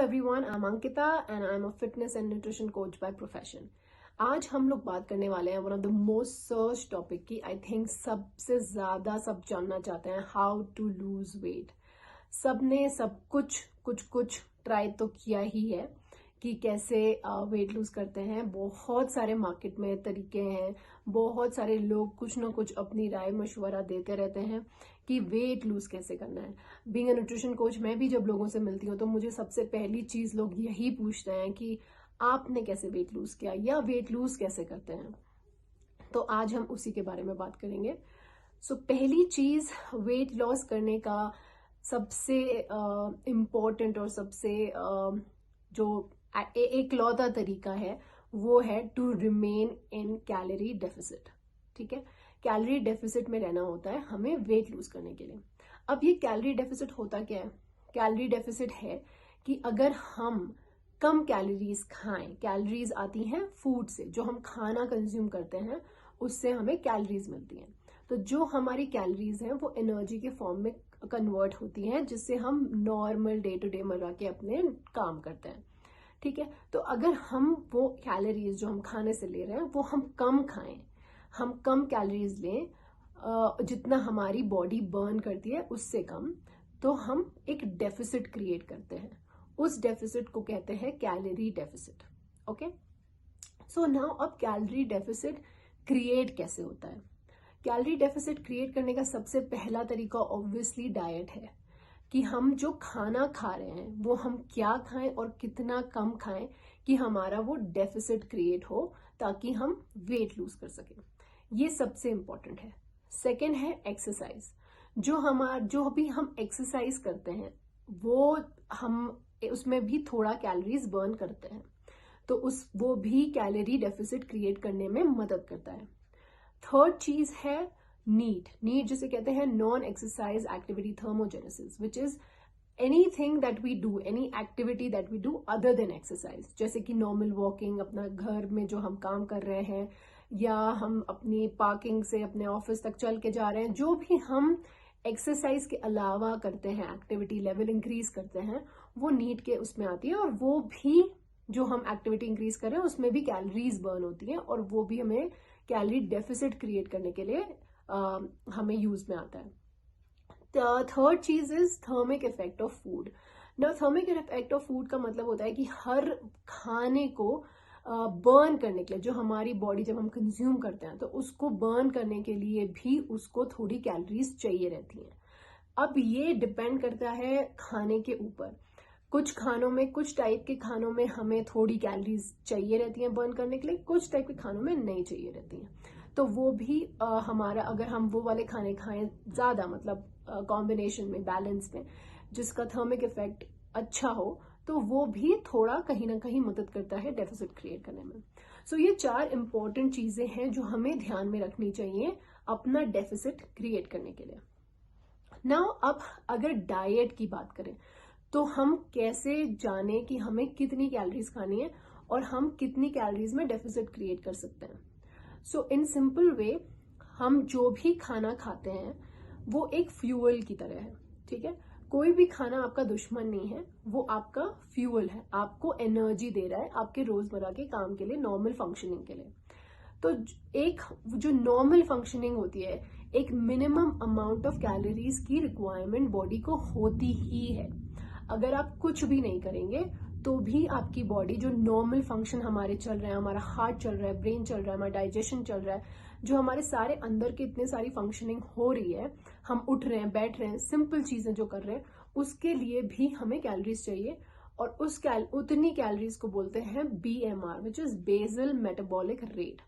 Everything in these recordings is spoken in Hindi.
everyone, I'm Ankita and I'm a fitness and nutrition coach by profession. आज हम लोग बात करने वाले हैं one of the most search topic की. आई थिंक सबसे ज्यादा सब जानना चाहते हैं हाउ टू लूज वेट. सबने सब कुछ ट्राई तो किया ही है कि कैसे वेट लूज करते हैं. बहुत सारे मार्केट में तरीके हैं, बहुत सारे लोग कुछ ना कुछ अपनी राय मशवरा देते रहते हैं कि वेट लूज कैसे करना है. बीइंग अ न्यूट्रिशन कोच, मैं भी जब लोगों से मिलती हूँ तो मुझे सबसे पहली चीज लोग यही पूछते हैं कि आपने कैसे वेट लूज किया या वेट लूज कैसे करते हैं. तो आज हम उसी के बारे में बात करेंगे. पहली चीज, वेट लॉस करने का सबसे इम्पोर्टेंट और सबसे जो एक लौता तरीका है वो है to remain in calorie deficit. ठीक है, कैलोरी डेफिसिट में रहना होता है हमें वेट लूज करने के लिए. अब ये कैलोरी डेफिसिट होता क्या है? कैलोरी डेफिसिट है कि अगर हम कम कैलोरीज खाएं, कैलोरीज आती हैं फूड से, जो हम खाना कंज्यूम करते हैं उससे हमें कैलोरीज मिलती हैं. तो जो हमारी कैलोरीज हैं वो एनर्जी के फॉर्म में कन्वर्ट होती हैं, जिससे हम नॉर्मल डे टू डे मर्रा के अपने काम करते हैं. ठीक है, तो अगर हम वो कैलोरीज जो हम खाने से ले रहे हैं वो हम कम खाएं, हम कम कैलोरीज लें, जितना हमारी बॉडी बर्न करती है उससे कम, तो हम एक डेफिसिट क्रिएट करते हैं. उस डेफिसिट को कहते हैं calorie deficit. Okay, so now अब कैलोरी डेफिसिट क्रिएट कैसे होता है? कैलोरी डेफिसिट क्रिएट करने का सबसे पहला तरीका ऑब्वियसली डाइट है कि हम जो खाना खा रहे हैं वो हम क्या खाएं और कितना कम खाएं कि हमारा वो डेफिसिट क्रिएट हो, ताकि हम वेट लूज कर सकें. ये सबसे इंपॉर्टेंट है. सेकेंड है एक्सरसाइज. जो भी हम एक्सरसाइज करते हैं वो हम उसमें भी थोड़ा कैलोरीज बर्न करते हैं, तो वो भी कैलोरी डेफिसिट क्रिएट करने में मदद करता है. थर्ड चीज है नीड जिसे कहते हैं non exercise activity thermogenesis, which is anything that we do, any activity that we do other than exercise. जैसे कि नॉर्मल वॉकिंग, अपना घर में जो हम काम कर रहे हैं, या हम अपनी पार्किंग से अपने ऑफिस तक चल के जा रहे हैं, जो भी हम एक्सरसाइज के अलावा करते हैं, एक्टिविटी लेवल इंक्रीज करते हैं, वो नीड के उसमें आती है. और वो भी जो हम एक्टिविटी इंक्रीज कर रहे हैं उसमें भी कैलोरीज बर्न होती है, और वो भी हमें कैलोरी डेफिसिट क्रिएट करने के लिए हमें यूज में आता है. थर्ड चीज is thermic effect of food. ना थर्मिक इफेक्ट ऑफ फूड का मतलब होता है कि हर खाने को बर्न करने के लिए, जो हमारी बॉडी जब हम कंज्यूम करते हैं तो उसको बर्न करने के लिए भी उसको थोड़ी कैलोरीज चाहिए रहती हैं. अब ये डिपेंड करता है खाने के ऊपर. कुछ खानों में, कुछ टाइप के खानों में हमें थोड़ी कैलोरीज चाहिए रहती हैं बर्न करने के लिए, कुछ टाइप के खानों में नहीं चाहिए रहती हैं. तो वो भी हमारा, अगर हम वो वाले खाने खाएं ज्यादा, मतलब कॉम्बिनेशन में, बैलेंस में, जिसका थर्मिक इफेक्ट अच्छा हो, तो वो भी थोड़ा कहीं ना कहीं मदद करता है डेफिसिट क्रिएट करने में. ये 4 इंपॉर्टेंट चीजें हैं जो हमें ध्यान में रखनी चाहिए अपना डेफिसिट क्रिएट करने के लिए. नाउ अब अगर डाइट की बात करें तो हम कैसे जाने कि हमें कितनी कैलोरीज खानी है और हम कितनी कैलोरीज में डेफिसिट क्रिएट कर सकते हैं. इन सिंपल वे, हम जो भी खाना खाते हैं वो एक फ्यूल की तरह है. ठीक है, कोई भी खाना आपका दुश्मन नहीं है, वो आपका फ्यूल है, आपको एनर्जी दे रहा है आपके रोजमर्रा के काम के लिए, नॉर्मल फंक्शनिंग के लिए. तो एक जो नॉर्मल फंक्शनिंग होती है, एक मिनिमम अमाउंट ऑफ कैलोरीज की रिक्वायरमेंट बॉडी को होती ही है. अगर आप कुछ भी नहीं करेंगे तो भी आपकी बॉडी, जो नॉर्मल फंक्शन हमारे चल रहे हैं, हमारा हार्ट चल रहा है, ब्रेन चल रहा है, हमारा डाइजेशन चल रहा है, जो हमारे सारे अंदर के इतने सारी फंक्शनिंग हो रही है, हम उठ रहे हैं, बैठ रहे हैं, सिंपल चीजें जो कर रहे हैं, उसके लिए भी हमें कैलोरीज चाहिए. और उतनी कैलोरीज को बोलते हैं BMR, which is basal metabolic rate.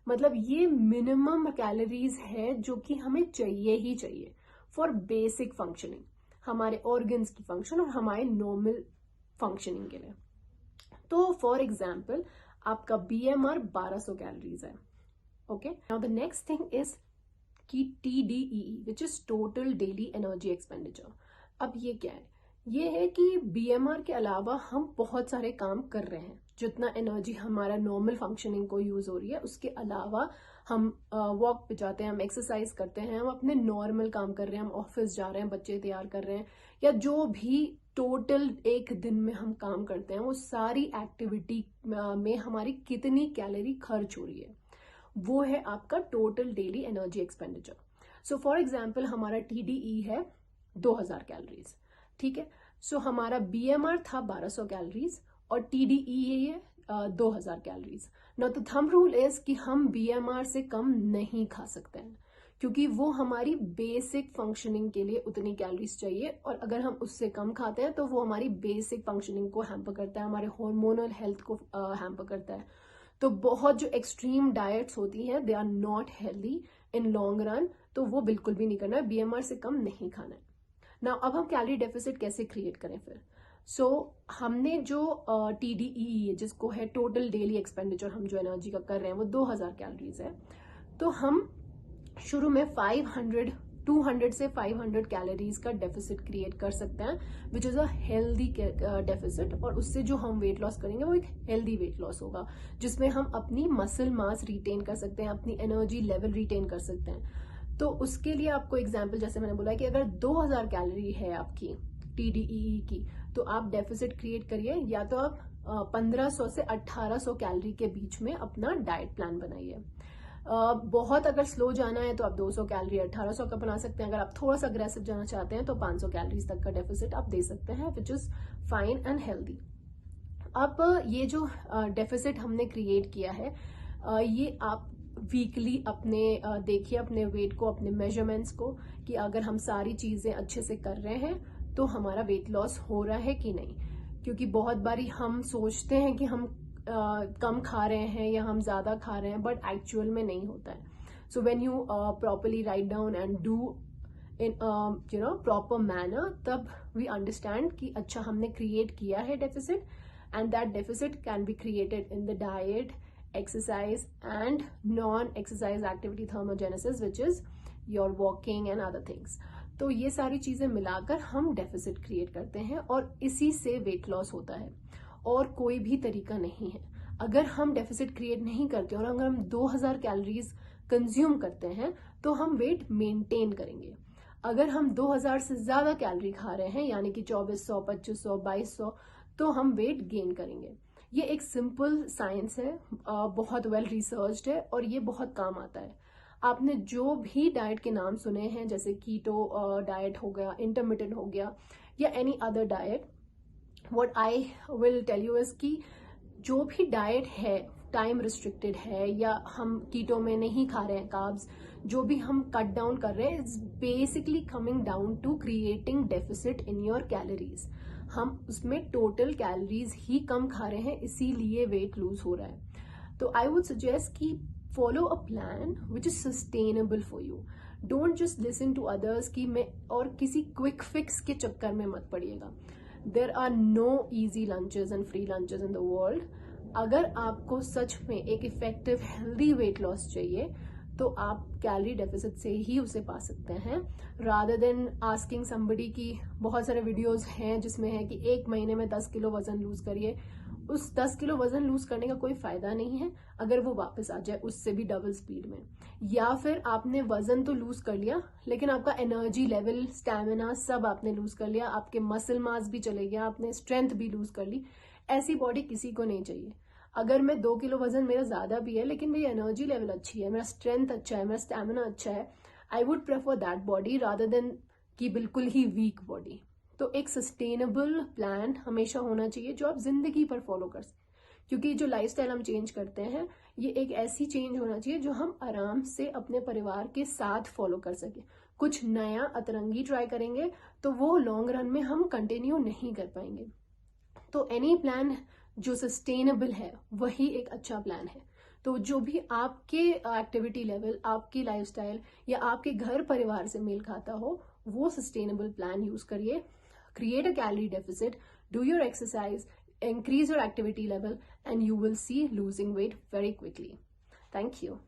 मतलब ये मिनिमम कैलोरीज है जो कि हमें चाहिए ही चाहिए फॉर बेसिक फंक्शनिंग, हमारे ऑर्गन्स की फंक्शन और हमारे नॉर्मल फंक्शनिंग के लिए. तो फॉर एग्जाम्पल आपका BMR 1200 कैलोरीज है. Okay, now the next thing is कि TDEE, which is total daily energy expenditure. अब ये क्या है? ये है कि BMR के अलावा हम बहुत सारे काम कर रहे हैं, जितना एनर्जी हमारा नॉर्मल फंक्शनिंग को यूज हो रही है उसके अलावा हम वॉक पे जाते हैं, हम एक्सरसाइज करते हैं, हम अपने नॉर्मल काम कर रहे हैं, हम ऑफिस जा रहे हैं, बच्चे तैयार कर रहे हैं, या जो भी टोटल एक दिन में हम काम करते हैं वो सारी एक्टिविटी में हमारी कितनी कैलोरी खर्च हो रही है, वो है आपका total daily energy expenditure. So for example हमारा TDE है 2000 कैलोरीज, ठीक है। सो हमारा BMR था 1200 कैलोरीज और TDE है 2000 कैलोरीज। ना तो थंब रूल इज कि हम BMR से कम नहीं खा सकते हैं, क्योंकि वो हमारी बेसिक फंक्शनिंग के लिए उतनी कैलोरीज चाहिए, और अगर हम उससे कम खाते हैं तो वो हमारी बेसिक फंक्शनिंग को हैम्पर करता है, हमारे हार्मोनल हेल्थ को हैम्पर करता है। तो बहुत जो एक्सट्रीम डाइट्स होती हैं they are not healthy in long run, तो वो बिल्कुल भी नहीं करना है, BMR से कम नहीं खाना है। ना अब हम कैलोरी डेफिसिट कैसे क्रिएट करें फिर। सो हमने जो TDE जिसको है टोटल डेली एक्सपेंडिचर, हम जो एनर्जी का कर रहे हैं वो 2000 कैलोरीज है। तो हम शुरू में 200 से 500 कैलोरीज का डेफिसिट क्रिएट कर सकते हैं, which is a healthy deficit, और उससे जो हम वेट लॉस करेंगे वो एक हेल्दी वेट लॉस होगा, जिसमें हम अपनी मसल मास रिटेन कर सकते हैं, अपनी एनर्जी लेवल रिटेन कर सकते हैं। तो उसके लिए आपको एग्जाम्पल जैसे मैंने बोला कि अगर 2000 कैलोरी है आपकी TDE की, तो आप डेफिसिट क्रिएट करिए, या तो आप 1500 से 1800 कैलोरी के बीच में अपना डाइट प्लान बनाइए। बहुत अगर स्लो जाना है तो आप 200 कैलोरी 1800 का बना सकते हैं। अगर आप थोड़ा सा अग्रेसिव जाना चाहते हैं तो 500 कैलोरीज तक का डेफिसिट आप दे सकते हैं, which is fine and healthy. अब ये जो डेफिसिट हमने क्रिएट किया है, ये आप वीकली अपने देखिए अपने वेट को, अपने मेजरमेंट्स को, कि अगर हम सारी चीजें अच्छे से कर रहे हैं तो हमारा वेट लॉस हो रहा है कि नहीं। क्योंकि बहुत बारी हम सोचते हैं कि हम कम खा रहे हैं या हम ज्यादा खा रहे हैं, बट एक्चुअल में नहीं होता है। So when you properly write down and do in proper manner, तब वी अंडरस्टैंड कि अच्छा हमने क्रिएट किया है deficit, and that deficit can be created in the diet, exercise and non-exercise activity thermogenesis, which is your walking and other things। तो ये सारी चीजें मिलाकर हम डेफिसिट क्रिएट करते हैं और इसी से वेट लॉस होता है, और कोई भी तरीका नहीं है। अगर हम डेफिसिट क्रिएट नहीं करते और अगर हम 2000 कैलोरीज कंज्यूम करते हैं तो हम वेट मेंटेन करेंगे। अगर हम 2000 से ज्यादा कैलोरी खा रहे हैं, यानी कि 2400, 2500, 2200, तो हम वेट गेन करेंगे। ये एक सिंपल साइंस है, बहुत वेल रिसर्च्ड है, और ये बहुत काम आता है। आपने जो भी डाइट के नाम सुने हैं, जैसे कीटो डाइट हो गया, इंटरमिटेंट हो गया, या any other diet, what I will tell you is कि जो भी डाइट है टाइम रिस्ट्रिक्टेड है, या हम कीटो में नहीं खा रहे हैं कार्ब्स, जो भी हम कट डाउन कर रहे हैं, it's basically coming down to creating deficit in your calories. हम उसमें टोटल कैलोरीज ही कम खा रहे हैं, इसीलिए वेट लूज हो रहा है। तो आई वुड सजेस्ट कि follow a plan which is sustainable for you. Don't just listen to others कि मैं, और किसी क्विक फिक्स के चक्कर में मत पड़िएगा। There are no easy lunches and free lunches in the world. अगर आपको सच में एक इफेक्टिव हेल्दी वेट लॉस चाहिए तो आप कैलोरी डेफिसिट से ही उसे पा सकते हैं, रादर देन आस्किंग समबडी की। बहुत सारे वीडियोस हैं जिसमें है कि 1 महीने में 10 किलो वजन लूज करिए। उस 10 किलो वजन लूज करने का कोई फायदा नहीं है अगर वो वापस आ जाए उससे भी डबल स्पीड में, या फिर आपने वजन तो लूज कर लिया लेकिन आपका एनर्जी लेवल, स्टैमिना सब आपने लूज कर लिया, आपके मसल मास भी चले गया, आपने स्ट्रेंथ भी लूज कर ली। ऐसी बॉडी किसी को नहीं चाहिए। अगर मैं 2 किलो वजन मेरा ज्यादा भी है लेकिन मेरी एनर्जी लेवल अच्छी है, मेरा स्ट्रेंथ अच्छा है, मेरा स्टैमिना अच्छा है, I would prefer that body rather than कि बिल्कुल ही वीक बॉडी। तो एक सस्टेनेबल प्लान हमेशा होना चाहिए जो आप जिंदगी पर फॉलो कर सकें, क्योंकि जो लाइफस्टाइल हम चेंज करते हैं ये एक ऐसी चेंज होना चाहिए जो हम आराम से अपने परिवार के साथ फॉलो कर सके। कुछ नया अतरंगी ट्राई करेंगे तो वो लॉन्ग रन में हम कंटिन्यू नहीं कर पाएंगे। तो एनी प्लान जो सस्टेनेबल है वही एक अच्छा प्लान है। तो जो भी आपके एक्टिविटी लेवल, आपकी लाइफस्टाइल या आपके घर परिवार से मेल खाता हो वो सस्टेनेबल प्लान यूज करिए। Create a calorie deficit, do your exercise, increase your activity level, and you will see losing weight very quickly. Thank you.